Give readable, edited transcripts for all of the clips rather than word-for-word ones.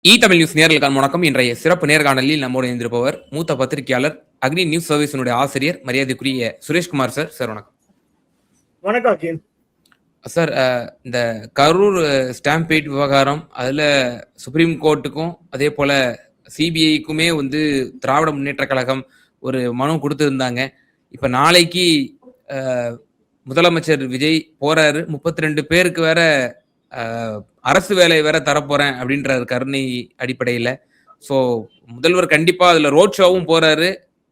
Tamil news நேர்களுக்கான வணக்கம். இன்றைய சிறப்பு நேர்காணலில் நம்மோடு இணைந்திருப்பவர் மூத்த பத்திரிகையாளர், அக்னி நியூஸ் சர்வீஸினுடைய ஆசிரியர், மரியாதைக்குரிய சுரேஷ்குமார் சார். சார் வணக்கம். வணக்கம் சார். இந்த கரூர் ஸ்டாம்பீட் விவகாரம், அதுல சுப்ரீம் கோர்ட்டுக்கும் அதே போல சிபிஐக்குமே திராவிட முன்னேற்ற கழகம் ஒரு மனு கொடுத்திருந்தாங்க. இப்ப நாளைக்கு முதலமைச்சர் விஜய் போறாரு. 32 பேருக்கு வேற அரசு வேலை வேற தரப்போறேன் அப்படின்ற கருணை அடிப்படையில. ஸோ முதல்வர் கண்டிப்பா அதுல ரோட் ஷோவும் போறாரு.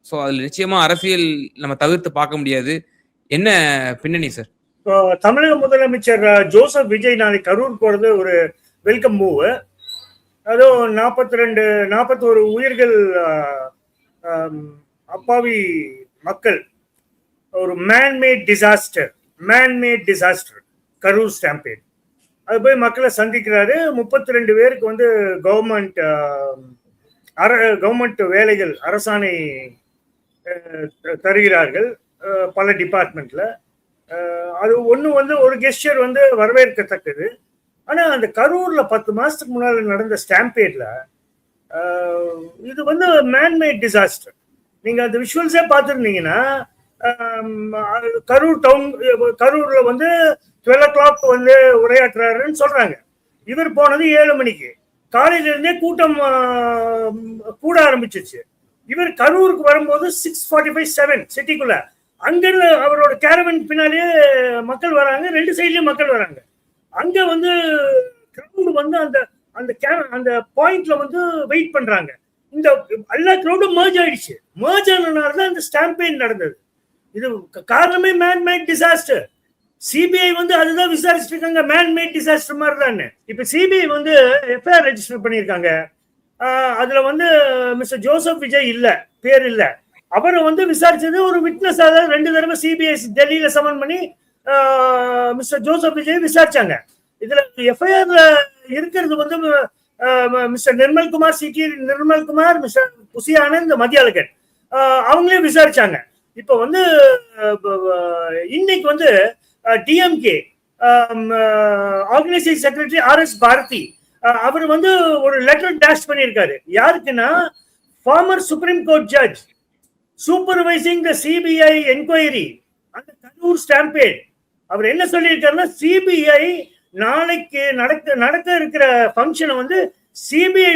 ஸோ அதுல நிச்சயமா அரசியல் நம்ம தவிர்த்து பார்க்க முடியாது. என்ன பின்னணி சார்? தமிழக முதலமைச்சர் ஜோசப் விஜய் நாளைக்கு கரூர் போறது ஒரு வெல்கம் மூவ். அதுவும் 41 உயிர்கள், அப்பாவி மக்கள், ஒரு மேன்மேட் டிசாஸ்டர் கரூர் ஸ்டாம்பேட். அது போய் மக்களை சந்திக்கிறாரு. 32 பேருக்கு கவர்மெண்ட் வேலைகள் அரசாணை தருகிறார்கள் பல டிபார்ட்மெண்ட்ல. அது ஒரு கெஸ்டர் வரவேற்கத்தக்கது. ஆனா அந்த கரூர்ல 10 மாசத்துக்கு முன்னாடி நடந்த ஸ்டாம்பேட்ல இது மேன்மேட் டிசாஸ்டர். நீங்க அந்த விஷுவல்ஸே பார்த்துருந்தீங்கன்னா, கரூர்ல 12 o'clock உரையாற்றுறாருன்னு சொல்றாங்க. இவர் போனது 7 மணிக்கு. காலையில இருந்தே கூட்டம் கூட ஆரம்பிச்சிருச்சு. இவர் கரூருக்கு வரும்போது 6:45, 7 சிட்டிக்குள்ள. அங்க அவரோட கேரவன் பின்னாலேயே மக்கள் வராங்க, 2 சைட்லயும் மக்கள் வராங்க. அங்க கிரௌடு அந்த பாயிண்ட்ல வெயிட் பண்றாங்க. இந்த எல்லா கிரௌடும் மர்ஜ் ஆயிடுச்சு. மர்ஜ் ஆனதுனாலதான் இந்த ஸ்டாம்பேட் நடந்தது. இது காரணமே மேன்மேட் டிசாஸ்டர். சிபிஐ அதுதான் விசாரிச்சுட்டு இருக்காங்க. மேன்மேட் டிசாஸ்டர் மாதிரி தான். இப்ப சிபிஐ எஃப்ஐஆர் ரெஜிஸ்டர் பண்ணியிருக்காங்க. அதுல மிஸ்டர் ஜோசப் விஜய் பேர் இல்ல. அவரை விசாரிச்சது ஒரு விட்னஸ். 2 தடவை சிபிஐ டெல்லியில சமன் பண்ணி மிஸ்டர் ஜோசப் விஜய் விசாரிச்சாங்க. இதுல எஃப்ஐஆர்ல இருக்கிறது மிஸ்டர் நிர்மல்குமார், மிஸ்டர் புசி ஆனந்த், மத்தியாலகன், அவங்களே விசாரிச்சாங்க. இப்ப இன்னைக்கு DMK organising secretary RS Bharathi அவர் ஒரு லெட்டர் டாஷ் பண்ணியிருக்காரு. யாருக்குன்னா, former supreme court judge supervising the CBI enquiry அந்த கரூர் ஸ்டாம்பேட். அவர் என்ன சொல்லியிருக்காருன்னா, சிபிஐ நாளைக்கு நடக்க இருக்கிற ஃபங்க்ஷனை சிபிஐ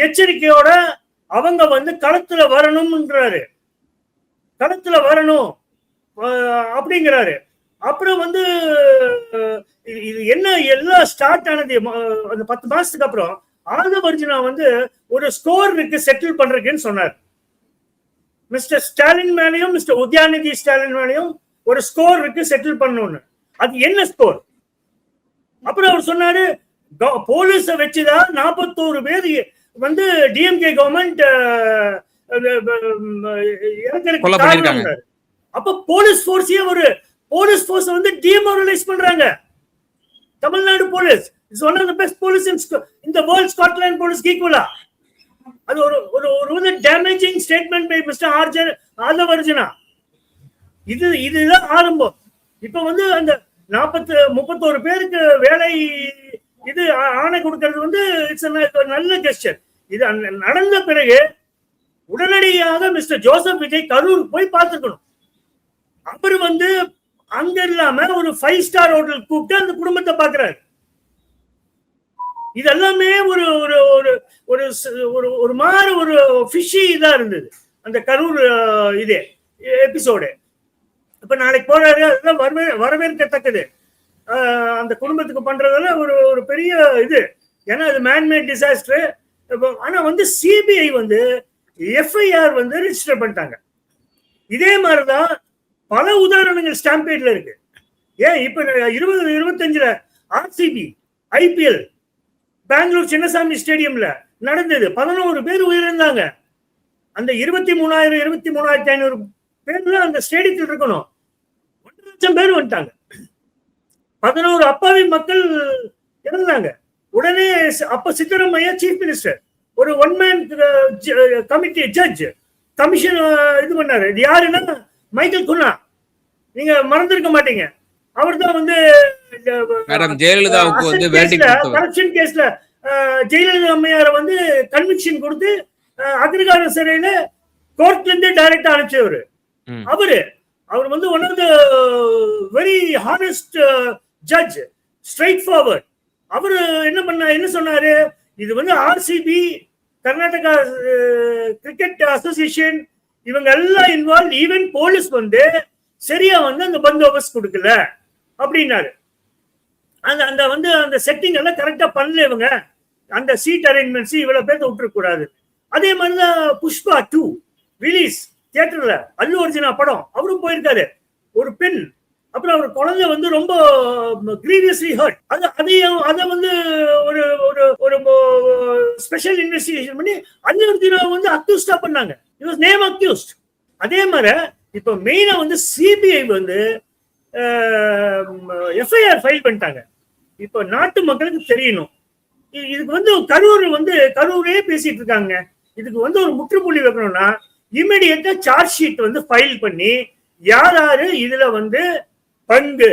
எச்சரிக்கையோட அவங்க களத்துல வரணும்ன்றாரு. களத்துல வரணும் அப்படிங்கிறாரு. அப்புறம் இது என்ன எல்லாம் ஸ்டார்ட் ஆனது அந்த 10 மாசத்துக்கு அப்புறம். ஆதவர்ஜுனா ஒரு ஸ்கோர் இருக்கு செட்டில் பண்றதுன்னு சொன்னார். மிஸ்டர் ஸ்டாலின் மேலையும் மிஸ்டர் உதயநிதி ஸ்டாலின் மேலையும் ஒரு ஸ்கோர் இருக்கு செட்டில் பண்ணணும்னு. அது என்ன ஸ்கோர்? அப்புறம் அவர் சொன்னாரு, போலீஸ வச்சுதான் 41 பேர் டிஎம்கே கவர்மெண்ட் அப்ப போலீஸ் போர்ஸ் டிமோரலைஸ் பண்றாங்க. Tamil Nadu police is one of the best police in the world. Scotland police ஈக்குவலா. அது ஒரு damaging statement by mister Aadhav Arjuna. இதுதான் ஆரம்பம். இப்ப அந்த 31 பேருக்கு வேலை இது ஆணை கொடுக்கிறது இட்ஸ் நல்ல கெஸ்டர். இது நடந்த பிறகு உடனடியாக மிஸ்டர் ஜோசப் விஜய் கரூர் போய் பார்த்துக்கணும். அவர் அங்க இல்லாம ஒரு 5 ஸ்டார் ஹோட்டல் கூப்பிட்டு அந்த குடும்பத்தை பாக்குறாரு. இதெல்லாமே ஒரு ஒரு ஒரு ஒரு மாதிரி ஒரு ஃபிஷி இதா இருந்தது அந்த கரூர் இதே எபிசோடு. இப்ப நாளைக்கு போறாரு, அதெல்லாம் வரவேற்கத்தக்கது. அந்த குடும்பத்துக்கு பண்றதெல்லாம் ஒரு பெரிய இது. ஏன்னா அது மேன்மேட் டிசாஸ்டர். ஆனா சிபிஐ எஃப்ஐஆர் ரெஜிஸ்டர் பண்ணிட்டாங்க. இதே மாதிரிதான் பல உதாரணங்கள் ஸ்டாம்பேட்ல இருக்கு. ஏன் இப்ப 2025 RCB IPL பெங்களூர் சின்னசாமி ஸ்டேடியம்ல நடந்தது. 11 பேர் உயிரிழந்தாங்க. அந்த 23,500 பேர்ல அந்த ஸ்டேடியத்தில் இருக்கணும். 1 லட்சம் பேர் வந்துட்டாங்க. 11 அப்பாவி மக்கள் இறந்தாங்க. உடனே அப்ப சித்தராமையா சீஃப் மினிஸ்டர் ஒரு 1 மேன் கமிட்டி ஜட்ஜ் கமிஷன் இது பண்ணாரு. இது யாருன்னா மைக்கேல் குன்னா. நீங்க மறந்திருக்க மாட்டீங்க. அவர் தான் மேடம் ஜெயலலிதாவுக்கு கரப்ஷன் கேஸ்ல ஜெயலலிதா அம்மையாரை வந்து கன்விக்ஷன் கொடுத்து அக்ரிகார சிறையில கோர்ட்ல இருந்து டைரக்டா அனுப்பிச்சவர். அவர் வந்து one of the very honest judge, straight forward. அவரு என்ன சொன்னாரு, இது வந்து ஆர்சிபி, கர்நாடகா கிரிக்கெட் அசோசியேஷன் இவங்க எல்லாம் இன்வால்வ், ஈவன் போலீஸ் வந்து சரியா வந்து அந்த பந்தோபஸ்த் கொடுக்கல அப்படின்னாரு. அந்த வந்து அந்த செட்டிங் எல்லாம் கரெக்டா பண்ணல இவங்க, அந்த சீட் அரேஞ்ச்மெண்ட்ஸ் இவ்வளவு பேர்த்த விட்டுறக்கூடாது. அதே மாதிரிதான் புஷ்பா 2 ரிலீஸ் தியேட்டர்ல, அல்லு அர்ஜுனா படம், அவரும் போயிருக்காரு. ஒரு பெண், அப்புறம் அவர் குழந்தை வந்து ரொம்ப கிரீவியஸ்லி ஹர்ட். அதை வந்து ஒரு ஒரு ஸ்பெஷல் இன்வெஸ்டிகேஷன் பண்ணி அல்லு அர்ஜுனா வந்து அக்யூஸ்டா பண்ணாங்க. It was name accused. அதே மாதிரி இப்ப மெயினா வந்து சிபிஐ வந்து எஃப்ஐஆர் ஃபைல் பண்ணிட்டாங்க. இப்ப நாட்டு மக்களுக்கு தெரியணும், இதுக்கு வந்து கரூரே பேசிட்டு இருக்காங்க. இதுக்கு வந்து ஒரு முற்றுப்புள்ளி வைக்கணும்னா இமிடியேட்டா சார்ஜ் ஷீட் வந்து ஃபைல் பண்ணி யாரு இதுல வந்து பங்கு,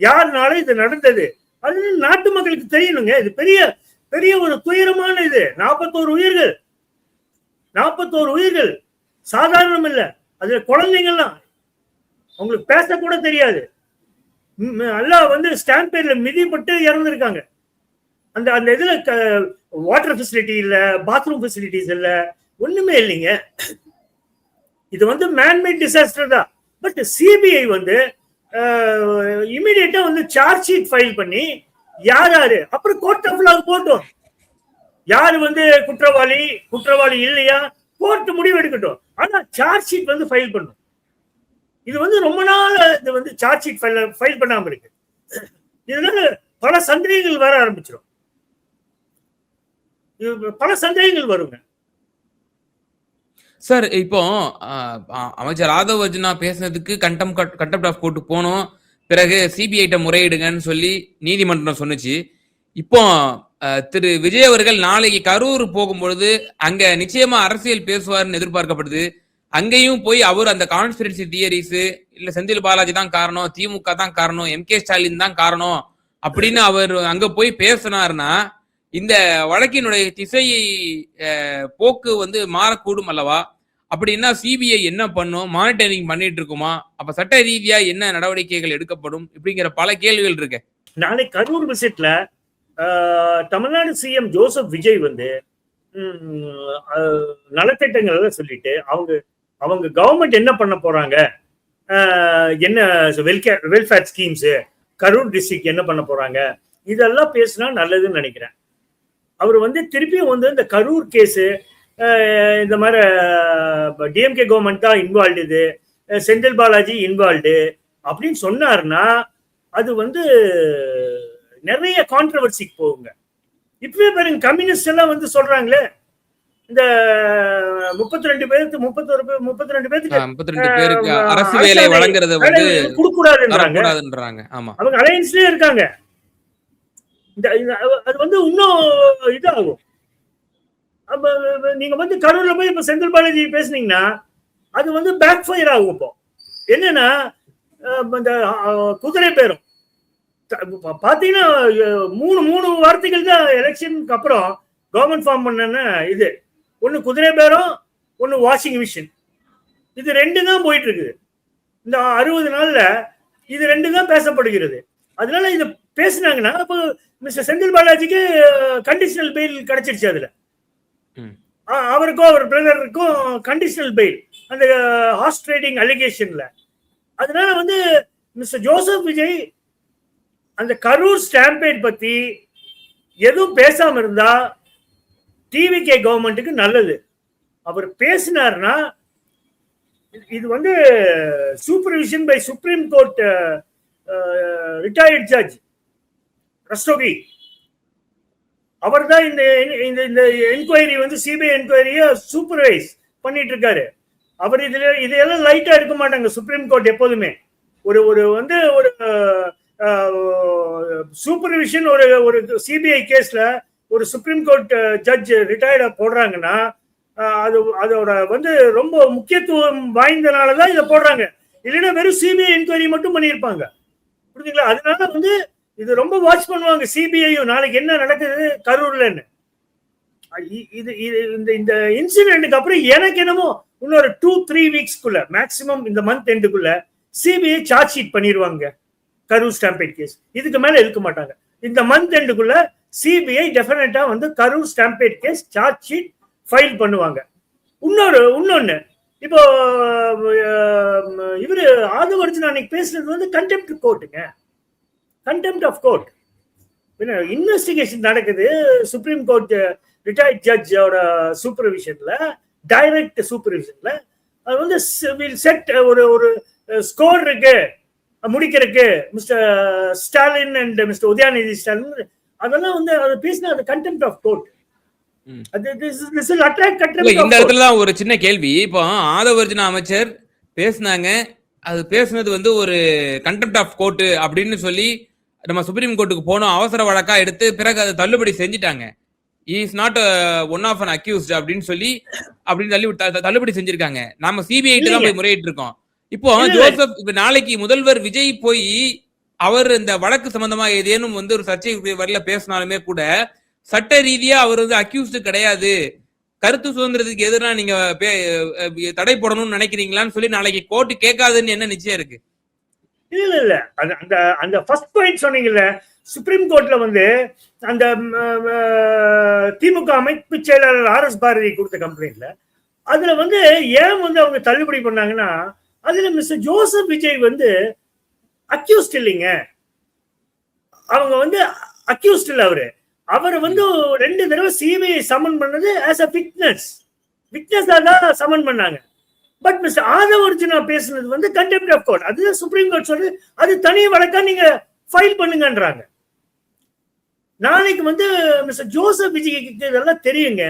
யாருனால இது நடந்தது, அது நாட்டு மக்களுக்கு தெரியணுங்க. இது பெரிய பெரிய ஒரு துயரமான இது. 41 உயிர்கள் சாதாரணம் இல்ல. அதுல குழந்தைங்கள்லாம் அவங்களுக்கு பேச கூட தெரியாது, எல்லாம் வந்து ஸ்டாண்ட் பேர்ல மிதிப்பட்டு இறந்துருக்காங்க. அந்த இதுல வாட்டர் ஃபெசிலிட்டி இல்ல, பாத்ரூம் ஃபெசிலிட்டிஸ் இல்ல, ஒண்ணுமே இல்லைங்க. இது வந்து மேன்மேட் டிசாஸ்டர் தான். பட் சிபிஐ வந்து இமிடியேட்டா வந்து சார்ஜ் ஷீட் ஃபைல் பண்ணி யாரு, அப்புறம் கோர்ட் ஆஃப் லாக்கு போட்டோம், யாரு வந்து குற்றவாளி இல்லையா கோர்ட் முடிவு எடுக்கட்டும். ஆனா சார்ஜ் ஷீட் வந்து ஃபைல் பண்ணும். இது வந்து ரொம்ப நாள் இது வந்து சார்ஜ் ஷீட் ஃபைல் பண்ணாம இருக்கு. இதனால பல சந்தேகங்கள் வர ஆரம்பிச்சிடும், பல சந்தேகங்கள் வருங்க சார். இப்போ அமைச்சர் ஆதவ் அர்ஜுனா பேசினதுக்கு கண்டெம்ட் ஆஃப் கோர்ட் போனோம், பிறகு சிபிஐட்ட முறையிடுங்கன்னு சொல்லி நீதிமன்றம் சொன்னுச்சு. இப்போ திரு விஜய் அவர்கள் நாளைக்கு கரூர் போகும்பொழுது அங்க நிச்சயமா அரசியல் பேசுவார்னு எதிர்பார்க்கப்படுது. அங்கேயும் போய் அவர் அந்த கான்ஸ்பிரன்சி தியரிஸ், இல்ல செந்தில் பாலாஜி தான் காரணம், திமுக தான் காரணம், எம்.கே. ஸ்டாலின் தான் காரணம் அப்படின்னு அவர் அங்க போய் பேசினார்னா இந்த வழக்கினுடைய திசை போக்கு வந்து மாறக்கூடும் அல்லவா? அப்படின்னா சிபிஐ என்ன பண்ணும், மானிட்டரிங் பண்ணிட்டு இருக்குமா, அப்ப சட்ட ரீதியா என்ன நடவடிக்கைகள் எடுக்கப்படும், இப்படிங்கிற பல கேள்விகள் இருக்கு. நாளை கரூர் விசிட்ல தமிழ்நாடு சிஎம் ஜோசப் விஜய் வந்து நலத்திட்டங்கள் சொல்லிட்டு அவங்க கவர்மெண்ட் என்ன பண்ண போறாங்க, என்ன வெல்ஃபேர் ஸ்கீம்ஸ், கரூர் டிஸ்ட்ரிக்ட் என்ன பண்ண போறாங்க, இதெல்லாம் பேசினா நல்லதுன்னு நினைக்கிறேன். அவர் வந்து திருப்பியும் வந்து இந்த கரூர் கேஸு, இந்த மாதிரி டிஎம்கே கவர்மெண்ட் தான் இன்வால்வ்டு, இது செந்தில் பாலாஜி இன்வால்வ்டு அப்படின்னு சொன்னார்னா அது வந்து நிறைய கான்ட்ரவர்சிக்கு போகுங்க. இப்பவே பாருங்க, கம்யூனிஸ்ட் எல்லாம் வந்து சொல்றாங்களே, இந்த 32 பேருக்கு அரசு வேலை வழங்குறது வந்து கொடுக்கூடாதுன்றாங்க. அவங்க அலையன்ஸ்லயே இருக்காங்க. அது வந்து இன்னும் இதாகும். நீங்க வந்து கரூர்ல போய் இப்ப செந்தில் பாலாஜி பேசுனீங்கன்னா அது வந்து பேக் ஃபயர் ஆகும். இப்போ என்னன்னா இந்த குதிரை பேரும் பாத்தீங்கன்னா மூணு வார்த்தைகள் தான் எலெக்ஷனுக்கு அப்புறம் கவர்மெண்ட் ஃபார்ம் பண்ண. இது ஒன்னு குதிரை பேரம், ஒன்னு வாஷிங் மிஷின், இது 2 தான் போயிட்டு இருக்குது. இந்த 60 நாள்ல இது 2 தான் பேசப்படுகிறது. அதனால இதை பேசினாங்கன்னா இப்போ மிஸ்டர் செந்தில் பாலாஜிக்கு கண்டிஷனல் பெயில் கிடைச்சிருச்சு. அதுல அவருக்கும் அவர் பிரதருக்கும் கண்டிஷனல் பெயில் அந்த ஹார்ஸ் ட்ரேடிங் அலிகேஷன்ல. அதனால வந்து மிஸ்டர் ஜோசப் விஜய் அந்த கரூர் ஸ்டாம்பேட் பத்தி எதுவும் பேசாம இருந்தா டிவிகே கவர்மெண்ட்டுக்கு நல்லது. அவர் பேசினார்னா இது வந்து supervision by supreme court retired judge Rastogi, அவர் தான் இந்த என்கொயரி வந்து சிபிஐ என்கொயரியை சூப்பர்வைஸ் பண்ணிட்டு இருக்காரு. அவர் இதெல்லாம் லைட்டா எடுக்க மாட்டாங்க. சுப்ரீம் கோர்ட் எப்போதுமே ஒரு வந்து ஒரு சூப்பர்விஷன் ஒரு சிபிஐ கேஸ்ல ஒரு சுப்ரீம் கோர்ட் ஜட்ஜ் ரிட்டையர்டா போடுறாங்கன்னா அதோட வந்து ரொம்ப முக்கியத்துவம் வாய்ந்தனாலதான் இதை போடுறாங்க. இல்லைன்னா வெறும் சிபிஐ என்கொயரி மட்டும் பண்ணியிருப்பாங்க. புரியுதுங்களா? அதனால வந்து இது ரொம்ப வாட்ச் பண்ணுவாங்க சிபிஐயும், நாளைக்கு என்ன நடக்குது கரூர்லன்னு. இது இந்த இந்த இன்சிடென்ட்டுக்கு அப்புறம் எனக்கு என்னமோ இன்னொரு 2-3 வீக்ஸ்க்குள்ள மேக்சிமம் இந்த மந்த் எண்டுக்குள்ள சிபிஐ சார்ஜ் ஷீட் பண்ணிடுவாங்க கரூர் ஸ்டாம்பேட் கேஸ். இதுக்கு மேல இருக்க மாட்டாங்க. இந்த மந்த் எண்டுக்குள்ள சிபிஐ டெஃபினட்டா வந்து Karur stampede case charge sheet file பண்ணுவாங்க. இன்னொன்னு இப்போ இவரு ஆதவர்ஜுன் அன்னைக்கு பேசுறது வந்து கண்டெம்ட் கோர்ட்டுங்க, கண்டெம்ட் ஆஃப் கோர்ட். இன்வெஸ்டிகேஷன் நடக்குது சுப்ரீம் கோர்ட் ரிட்டையர்ட் ஜட்ஜோட சூப்பர்விஷன்ல, டைரக்ட் சூப்பர்விஷன்ல. அது வந்து செட் ஒரு ஸ்கோர் இருக்கு முடிக்கிறதுக்கு mister Stalin and mister Udhayanidhi Stalin. அதெல்லாம் வந்து அதை பேசினா அது கண்டெம்ட் ஆஃப் கோர்ட். இந்த இடத்துல ஒரு சின்ன கேள்வி. இப்போ ஆதவர்ஜுன அமைச்சர் பேசினாங்க, அது பேசுனது வந்து ஒரு கண்டெம்ட் ஆஃப் கோர்ட் அப்படின்னு சொல்லி நம்ம சுப்ரீம் கோர்ட்டுக்கு போனோம், அவசர வழக்கா எடுத்து பிறகு அதை தள்ளுபடி செஞ்சுட்டாங்க. Is not one of an accused அப்படின்னு சொல்லி தள்ளுபடி செஞ்சிருக்காங்க. நாம சிபிஐ தான் போய் முறையிட்டு இருக்கோம். இப்போ ஜோசப் இப்ப நாளைக்கு முதல்வர் விஜய் போய் அவர் இந்த வழக்கு சம்பந்தமா ஏதேனும் வந்து ஒரு சர்ச்சை வரல பேசினாலுமே கூட சட்ட ரீதியா அவர் வந்து அக்யூஸ்ட் கிடையாது, கருத்து சுதந்திரத்துக்கு எதிராக நீங்க தடை போடணும்னு நினைக்கிறீங்களான்னு சொல்லி நாளைக்கு கோர்ட் கேட்காதுன்னு என்ன நிச்சயம் இருக்கு? இல்ல அந்த ஃபர்ஸ்ட் பாயிண்ட் சொன்னீங்கல்ல, சுப்ரீம் கோர்ட்ல வந்து அந்த திமுக அமைப்பு செயலாளர் RS பாரதி கொடுத்த கம்ப்ளைண்ட்ல அதுல வந்து ஏன் வந்து அவங்க தள்ளுபடி பண்ணாங்கன்னா, அதுல மிஸ்டர் ஜோசப் விஜய் வந்து அக்யூஸ்ட் இல்லைங்க. அவங்க வந்து அக்யூஸ்ட் இல்ல, அவரை வந்து 2 தடவை சிபிஐ சமன் பண்ணது ஆஸ் அ விட்னஸா தான் சமன் பண்ணாங்க. பட் மிஸ்டர் ஆதவர்ஜுனா பேசுனது வந்து கண்டெம்ட் ஆஃப் கோர்ட். அதுதான் சுப்ரீம் கோர்ட் சொல்றது, அது தனி வழக்கா நீங்க ஃபைல் பண்ணுங்கன்றாங்க. நாளைக்கு வந்து மிஸ்டர் ஜோசப் விஜய்க்கு இதெல்லாம் தெரியுங்க.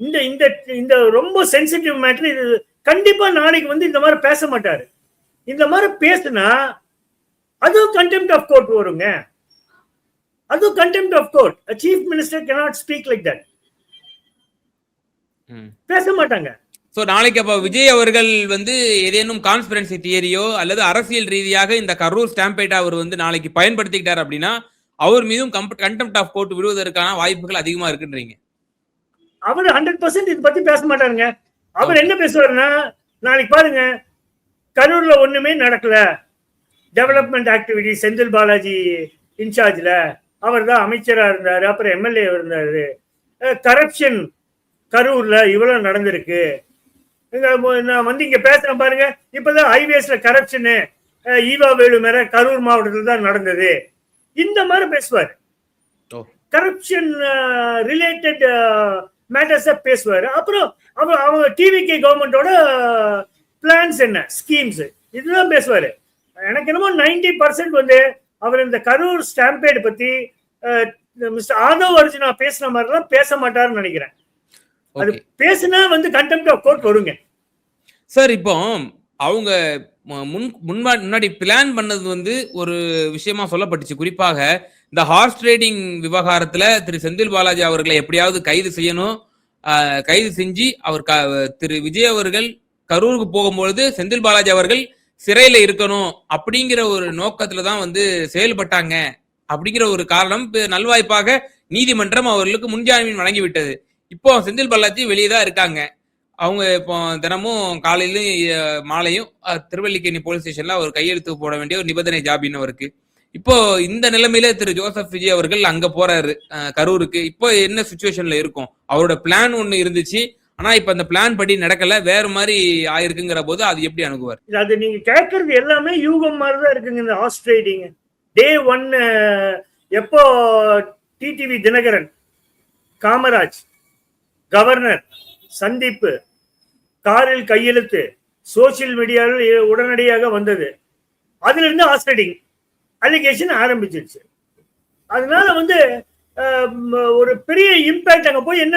இந்த இந்த இந்த ரொம்ப சென்சிட்டிவ் மேட்டர். இது கண்டிப்பா நாளைக்கு வந்து இந்த மாதிரி பேச மாட்டாரு. இந்த மாதிரி பேசுனா அதுவும் கண்டெம்ட் ஆஃப் கோர்ட் வருங்க. அதுவும் contempt of court. Chief minister cannot speak like that. பேச மாட்டாங்க. சோ நாளைக்கு அப்ப விஜய் அவர்கள் வந்து ஏதேனும் கான்ஸ்பிரன்சி தியரியோ அல்லது அரசியல் ரீதியாக இந்த கரூர் ஸ்டாம்பேட்டை அவர் வந்து நாளைக்கு பயன்படுத்திக்கிட்டார் அப்படின்னா அவர் மீதும் கண்டெம்ட் ஆஃப் கோர்ட் விடுவதற்கான வாய்ப்புகள் அதிகமா இருக்குன்றீங்க? அவர் 100% இது பத்தி பேச மாட்டாருங்க. அவர் என்ன பேசுவாருன்னா, நாளைக்கு பாருங்க கரூர்ல ஒண்ணுமே நடக்கல, டெவலப்மெண்ட் ஆக்டிவிட்டி செந்தில் பாலாஜி இன்சார்ஜ்ல அவர் தான் அமைச்சரா இருந்தாரு, அப்புறம் எம்எல்ஏ இருந்தாரு, கரப்ஷன் கரூர்ல இவ்வளவு நடந்திருக்கு. நான் வந்து இங்க பேசுறேன் பாருங்க, இப்பதான் ஹைவேஸ்ல கரப்ஷனு ஈவா வேலு மேல கரூர் மாவட்டத்தில் தான் நடந்தது. இந்த மாதிரி பேசுவாரு. கரப்ஷன் ரிலேட்டட் மேட்டர்ஸ பேசுவாரு. அப்புறம் அவங்க டிவிகே கவர்மெண்டோட பிளான்ஸ் என்ன, ஸ்கீம்ஸ், இதுதான் பேசுவாரு. எனக்கு என்னமோ 90% வந்து அவர் இந்த கரூர் ஸ்டாம்பேட் பத்தி மிஸ்டர் ஆதவர்ஜுனா பேசின மாதிரிலாம் பேச மாட்டாருன்னு நினைக்கிறேன். அது பேசினா வந்து கண்டெம்ட் ஆஃப் கோர்ட் வருங்க. சார், இப்போ அவங்க முன்னாடி பிளான் பண்ணது வந்து ஒரு விஷயமா சொல்லப்பட்டுச்சு. குறிப்பாக இந்த ஹார்ஸ் ட்ரேடிங் விவகாரத்துல திரு செந்தில் பாலாஜி அவர்களை எப்படியாவது கைது செய்யணும், கைது செஞ்சு அவர் திரு விஜய் அவர்கள் கரூருக்கு போகும்பொழுது செந்தில் பாலாஜி அவர்கள் சிறையில இருக்கணும் அப்படிங்கிற ஒரு நோக்கத்துல தான் வந்து செயல்பட்டாங்க. அப்படிங்கிற ஒரு காரணம் நல்வாய்ப்பாக நீதிமன்றம் அவர்களுக்கு முன்ஜாமீன் வழங்கிவிட்டது. இப்போ செந்தில் பாலாஜி வெளியே தான் இருக்காங்க. அவங்க இப்போ தினமும் காலையிலும் மாலையும் திருவல்லிக்கேணி போலீஸ் ஸ்டேஷன்ல அவர் கையெழுத்து போட வேண்டிய ஒரு நிபந்தனை ஜாமீன் அவருக்கு. இப்போ இந்த நிலைமையில திரு ஜோசப் விஜய் அவர்கள் அங்க போறாரு கரூருக்கு. இப்போ என்ன சிச்சுவேஷன்ல இருக்கும்? அவரோட பிளான் ஒண்ணு இருந்துச்சு, ஆனா இப்ப அந்த பிளான் படி நடக்கல, வேற மாதிரி ஆயிருக்குங்கிற போது அது எப்படி அணுகுவார்? அது நீங்க கேட்கறது எல்லாமே யூகம் மாதிரிதான் இருக்குங்க. இந்த ஹார்ஸ் ட்ரேடிங் டே 1 எப்போ டிடிவி தினகரன், காமராஜ், கவர்னர் சந்திப்பு, காரில் கையெழுத்து, சோசியல் மீடியாவில் உடனடியாக வந்தது. அதுல இருந்து ஹார்ஸ் ட்ரேடிங் அலிகேஷன் ஆரம்பிச்சிருச்சு. அதனால வந்து ஒரு பெரிய இம்பாக்ட் அங்க போய் என்ன,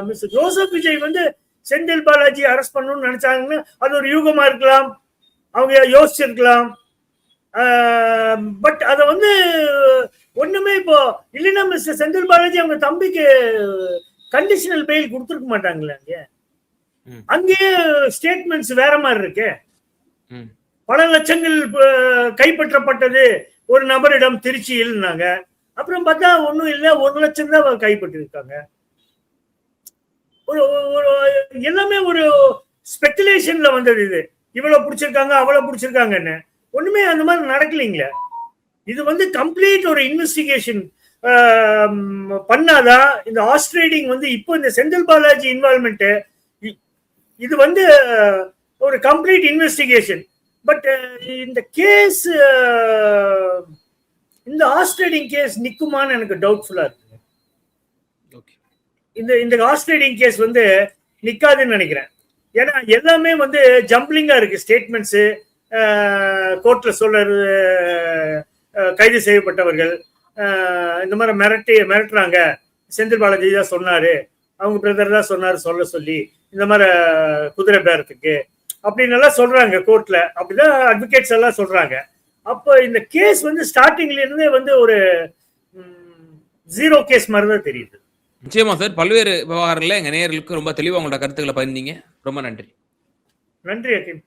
மிஸ்டர் ஜோசப் விஜய் வந்து செந்தில் பாலாஜி அரெஸ்ட் பண்ணணும்னு நினைச்சாங்கன்னா அது ஒரு யூகமா இருக்கலாம், அவங்க யோசிச்சிருக்கலாம். பட் அத வந்து ஒண்ணுமே இப்போ இல்லைன்னா மிஸ்டர் செந்தில் பாலாஜி அவங்க தம்பிக்கு கண்டிஷனல் பெயில் கொடுத்துருக்க மாட்டாங்களே. அங்கேயே ஸ்டேட்மெண்ட்ஸ் வேற மாதிரி இருக்கு. பல லட்சங்கள் கைப்பற்றப்பட்டது ஒரு நபரிடம் திருச்சியில். அப்புறம் பார்த்தா ஒன்னும் இல்லை, 1 லட்சம் தான் கைப்பற்றிருக்காங்க. ஒரு எல்லாமே ஒரு ஸ்பெகுலேஷன்ல வந்தது. இது இவ்வளவு பிடிச்சிருக்காங்க அவ்வளவு பிடிச்சிருக்காங்கன்னு ஒண்ணுமே அந்த மாதிரி நடக்கலீங்களே. இது வந்து கம்ப்ளீட் ஒரு இன்வெஸ்டிகேஷன் பண்ணாதான் இந்த ஆஸ்ட்ரேடிங் வந்து இப்போ இந்த செந்தில் பாலாஜி இன்வால்மெண்ட் இது வந்து ஒரு கம்ப்ளீட் இன்வெஸ்டிகேஷன். பட் இந்த கேஸ் இந்த ஆஸ்ட்ரேடிங் கேஸ் நிக்குமான்னு எனக்கு டவுட்ஃபுல்லா இருக்கு. இந்த ஆஸ்ட்ரேடிங் கேஸ் வந்து நிக்காதுன்னு நினைக்கிறேன். ஏன்னா எல்லாமே வந்து ஜம்பிளிங்கா இருக்கு. ஸ்டேட்மெண்ட்ஸ் கோர்ட்ல சொல்றது, கைது செய்யப்பட்டவர்கள் இந்த மாதிரி மிரட்டுறாங்க. செந்தில் பாலாஜி தான் சொன்னாரு, அவங்க பிரதர் தான் சொன்னாரு சொல்ல சொல்லி இந்த மாதிரி குதிரை பேரத்துக்கு அப்படின்னு எல்லாம் சொல்றாங்க கோர்ட்ல. அப்படிதான் அட்வொகேட்ஸ் எல்லாம் சொல்றாங்க. அப்போ இந்த கேஸ் வந்து ஸ்டார்டிங்ல இருந்தே வந்து ஒரு ஜீரோ கேஸ் மாதிரி தான் தெரியுது. நிச்சயமா சார். பல்வேறு விவகாரங்களில் எங்க நேயர்களுக்கு ரொம்ப தெளிவாக உங்களோட கருத்துக்களை பகிர்ந்தீங்க. ரொம்ப நன்றி. நன்றி அகிம்.